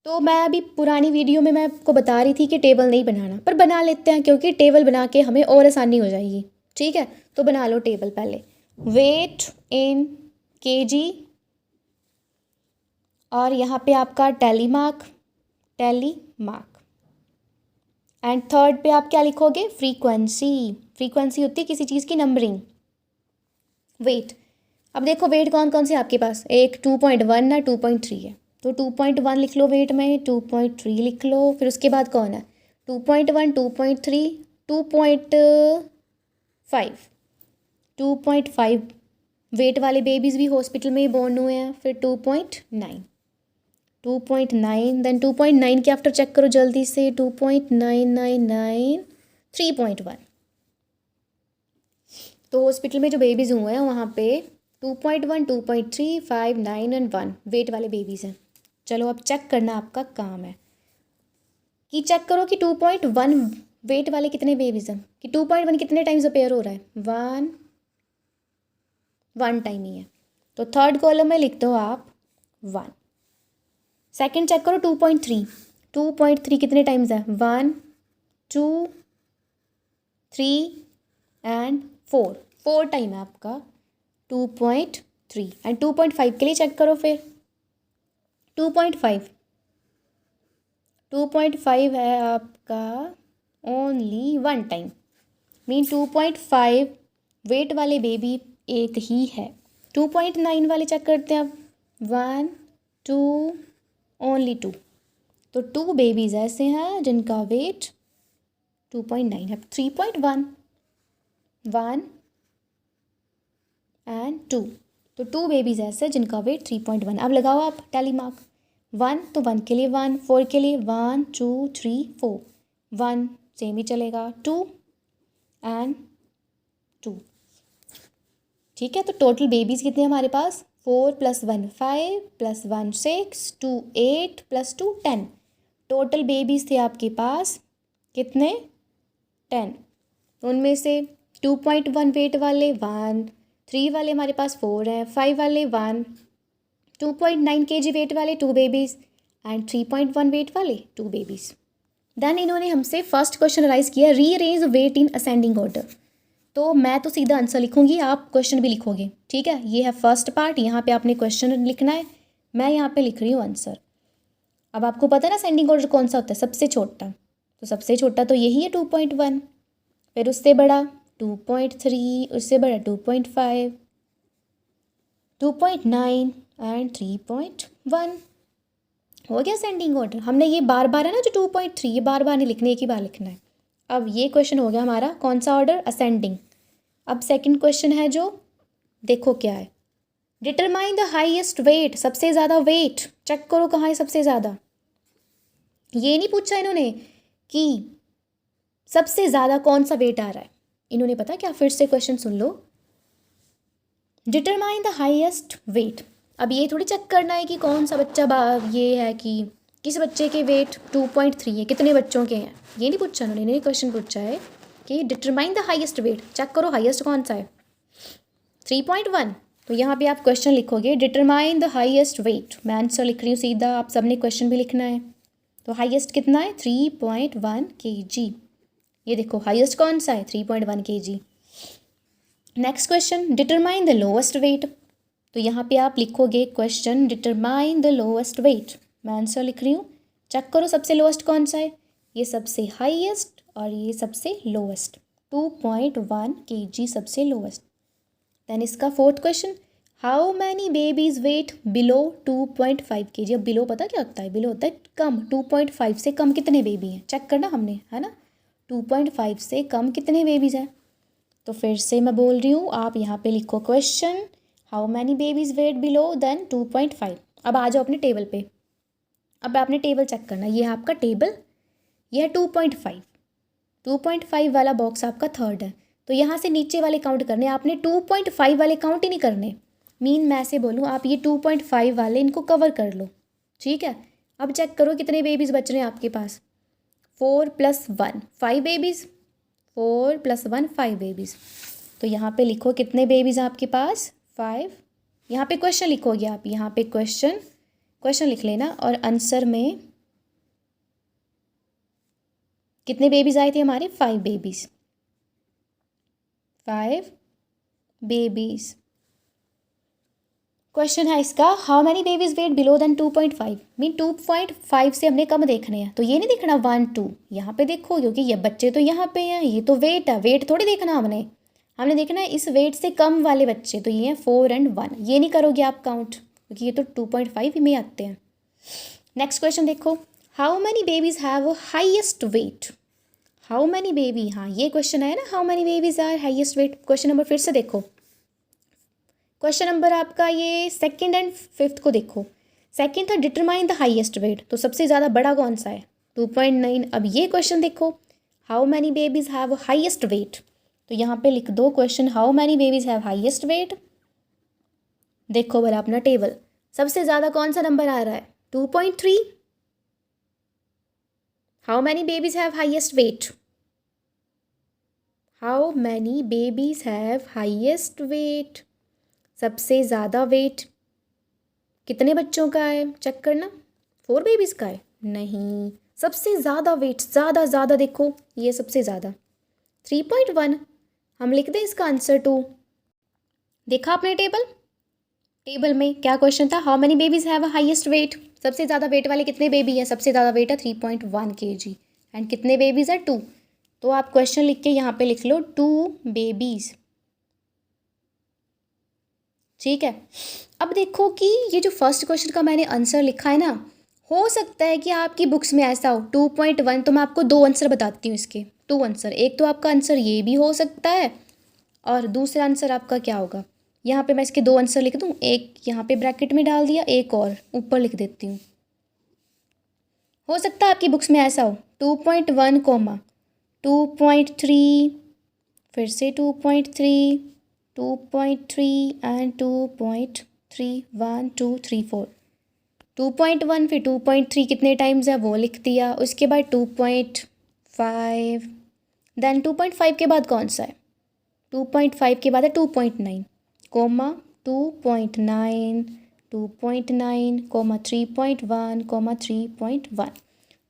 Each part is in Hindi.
तो मैं अभी पुरानी वीडियो में मैं आपको बता रही थी कि टेबल नहीं बनाना, पर बना लेते हैं क्योंकि टेबल बना के हमें और आसानी हो जाएगी। ठीक है, तो बना लो टेबल पहले। वेट इन केजी और यहाँ पे आपका टैली मार्क एंड थर्ड पे आप क्या लिखोगे? फ्रीक्वेंसी होती है किसी चीज़ की नंबरिंग। वेट, अब देखो वेट कौन कौन से आपके पास, एक 2.1 है, 2.3 है, तो 2.1 लिख लो वेट में, 2.3 लिख लो, फिर उसके बाद कौन है? 2.1, 2.3, 2.5, 2.5 वेट वाले बेबीज़ भी हॉस्पिटल में ही बॉर्न हुए हैं। फिर 2.9, 2.9, देन 2.9 के आफ्टर चेक करो जल्दी से, 2.999, 3.1। तो हॉस्पिटल में जो बेबीज़ हुए हैं वहाँ पे 2.1, 2.3, 5, 9 एंड 1 वेट वाले बेबीज़ हैं। चलो अब चेक करना आपका काम है कि चेक करो कि 2.1 वेट वाले कितने बेबीज़ हैं, कि 2.1 कितने टाइम्स अपेयर हो रहा है? वन टाइम ही है, तो थर्ड कॉलम में लिख दो आप 1। सेकंड चेक करो 2.3 कितने टाइम्स है? 1, 2, 3 एंड 4 टाइम है आपका 2.3। एंड 2.5 के लिए चेक करो फिर 2.5 है आपका ओनली 1 टाइम, मीन 2.5 वेट वाले बेबी एक ही है। 2.9 वाले चेक करते हैं अब, 1, 2, ओनली 2, तो 2 बेबीज़ ऐसे हैं जिनका वेट 2.9 है। 3.1, 1 एंड 2, तो 2 बेबीज़ ऐसे जिनका वेट 3.1। अब लगाओ आप टैली मार्क, 1 तो 1 के लिए 1, 4 के लिए 1, 2, 3, 4, 1 सेम ही चलेगा, 2 एंड 2। ठीक है, तो टोटल बेबीज़ कितने हैं हमारे पास? 4 + 1 5 + 1 6, 2 8 + 2 10। टोटल बेबीज़ थे आपके पास कितने? 10। तो उनमें से 2.1 वेट वाले 1, 3 वाले हमारे पास 4 हैं, 5 वाले 1, 2.9 kg वेट वाले 2 बेबीज़ एंड 3.1 वेट वाले 2 बेबीज़। देन इन्होंने हमसे फर्स्ट क्वेश्चन राइज किया, rearrange weight in ascending order. तो मैं तो सीधा आंसर लिखूंगी, आप क्वेश्चन भी लिखोगे। ठीक है, ये है फर्स्ट पार्ट, यहाँ पे आपने क्वेश्चन लिखना है, मैं यहाँ पे लिख रही हूँ आंसर। अब आपको पता है ना असेंडिंग ऑर्डर कौन सा होता है? सबसे छोटा, तो सबसे छोटा तो यही है 2.1, फिर उससे बड़ा 2.3, उससे बड़ा 2.5, 2.9 एंड 3.1। हो गया असेंडिंग ऑर्डर। हमने ये बार बार है ना जो 2.3, ये बार बार नहीं लिखने, एक ही बार लिखना है। अब ये क्वेश्चन हो गया हमारा कौन सा ऑर्डर? असेंडिंग। अब सेकंड क्वेश्चन है जो, देखो क्या है, डिटरमाइन द हाईएस्ट वेट, सबसे ज़्यादा वेट चेक करो कहाँ है सबसे ज़्यादा। ये नहीं पूछा इन्होंने कि सबसे ज़्यादा कौन सा वेट आ रहा है, इन्होंने पता क्या, फिर से question soon low, determine the highest wait. अब ये थोड़ी चेक करना है कि कौन सा बच्चा ये है कि किस बच्चे के वेट 2.3 है, कितने बच्चों के हैं, ये नहीं पूछा उन्होंने क्वेश्चन पूछा है कि determine the highest weight, check करो हाईएस्ट कौन सा है, 3.1। तो यहाँ पे आप क्वेश्चन लिखोगे डिटरमाइन द हाईएस्ट वेट, मैं आंसर लिख रही हूँ सीधा, आप सबने क्वेश्चन भी लिखना है। तो हाईएस्ट कितना है? 3.1 kg। ये देखो हाईएस्ट कौन सा है? 3.1 kg। Next question, determine the lowest weight. तो यहाँ पे आप लिखोगे question determine the lowest weight, मैं आंसर लिख रही हूँ, चेक करो सबसे लोएस्ट कौन सा है, ये सबसे हाईएस्ट और ये सबसे लोएस्ट, 2.1 kg सबसे लोएस्ट। देन इसका fourth question, how many babies weight below 2.5 kg। अब बिलो पता क्या होता है? बिलो होता है कम, 2.5 से कम कितने बेबी हैं चेक करना हमने, है ना, 2.5 से कम कितने बेबीज़ हैं। तो फिर से मैं बोल रही हूँ, आप यहाँ पे लिखो question how many babies weight below than 2.5। अब आ जाओ अपने टेबल पे, अब आपने टेबल चेक करना, ये है आपका टेबल, ये है 2.5, 2.5 वाला बॉक्स आपका थर्ड है, तो यहाँ से नीचे वाले काउंट करने, आपने 2.5 वाले काउंट ही नहीं करने, मीन मैं से बोलूँ आप ये 2.5 वाले इनको कवर कर लो। ठीक है, अब चेक करो कितने बेबीज़ बच रहे हैं आपके पास, 4 + 1 5 बेबीज़, 4 + 1 5 बेबीज़। तो यहाँ पे लिखो कितने बेबीज़ हैं आपके पास? 5। यहाँ पे क्वेश्चन लिखोगे आप, यहाँ पे क्वेश्चन लिख लेना और आंसर में कितने बेबीज़ आए थे हमारे? 5 बेबीज़, 5 बेबीज़। क्वेश्चन है इसका, how many babies weight below than 2.5। Mean 2.5 से हमने कम देखने हैं, तो ये नहीं देखना 1 2, यहाँ पे देखो क्योंकि ये बच्चे तो यहाँ पे हैं, ये तो वेट है, वेट थोड़ी देखना हमने देखना है इस वेट से कम वाले बच्चे, तो ये हैं 4 और 1। ये नहीं करोगे आप काउंट क्योंकि ये तो 2.5 में आते हैं। नेक्स्ट क्वेश्चन देखो, how many babies have highest weight. How many baby, हाँ ये क्वेश्चन है ना, how many babies are highest weight. Question number फिर से देखो, क्वेश्चन नंबर आपका ये सेकंड एंड फिफ्थ को देखो। सेकंड था डिटरमाइन द हाईएस्ट वेट, तो सबसे ज़्यादा बड़ा कौन सा है? 2.9। अब ये क्वेश्चन देखो, how many babies have highest wait, तो यहाँ पे लिख दो question, how many babies have highest wait. देखो बड़ा अपना टेबल, सबसे ज़्यादा कौन सा नंबर आ रहा है? 2.3। How many babies have highest wait, how many babies have highest wait, सबसे ज़्यादा वेट कितने बच्चों का है? चेक करना, 4 बेबीज़ का है? नहीं, सबसे ज़्यादा वेट, ज़्यादा देखो ये सबसे ज़्यादा 3.1। हम लिख दें इसका आंसर 2। देखा आपने टेबल में क्या क्वेश्चन था? How many babies have a highest wait, सबसे ज़्यादा वेट वाले कितने बेबी हैं? सबसे ज़्यादा वेट है 3.1 kg। एंड कितने बेबीज़ है? 2। तो आप क्वेश्चन लिख के यहाँ पे लिख लो 2 बेबीज़। ठीक है, अब देखो कि ये जो फर्स्ट क्वेश्चन का मैंने आंसर लिखा है ना, हो सकता है कि आपकी बुक्स में ऐसा हो 2.1, तो मैं आपको 2 आंसर बताती हूँ इसके, 2 आंसर। एक तो आपका आंसर ये भी हो सकता है, और दूसरा आंसर आपका क्या होगा? यहाँ पे मैं इसके 2 आंसर लिख दूँ, एक यहाँ पे ब्रैकेट में डाल दिया, एक और ऊपर लिख देती हूँ। हो सकता है आपकी बुक्स में ऐसा हो 2.1 कोमा 2.3, फिर से 2.3, 2.3 एंड 2.3, 1 2 3 4, 2.1 फिर 2.3 कितने टाइम्स है वो लिख दिया, उसके बाद 2.5, देन 2.5 के बाद कौन सा है? 2.5 के बाद है 2.9 कोमा 2.9, 2.9 कोमा 3.1 कोमा 3.1।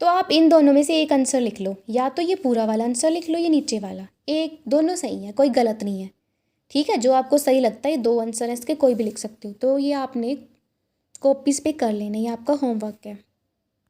तो आप इन दोनों में से एक आंसर लिख लो, या तो ये पूरा वाला आंसर लिख लो, ये नीचे वाला, एक दोनों सही है, कोई गलत नहीं है। ठीक है, जो आपको सही लगता है, 2 आंसर है इसके, कोई भी लिख सकते हो। तो ये आपने कॉपीज़ पे कर लेना, ये आपका होमवर्क है।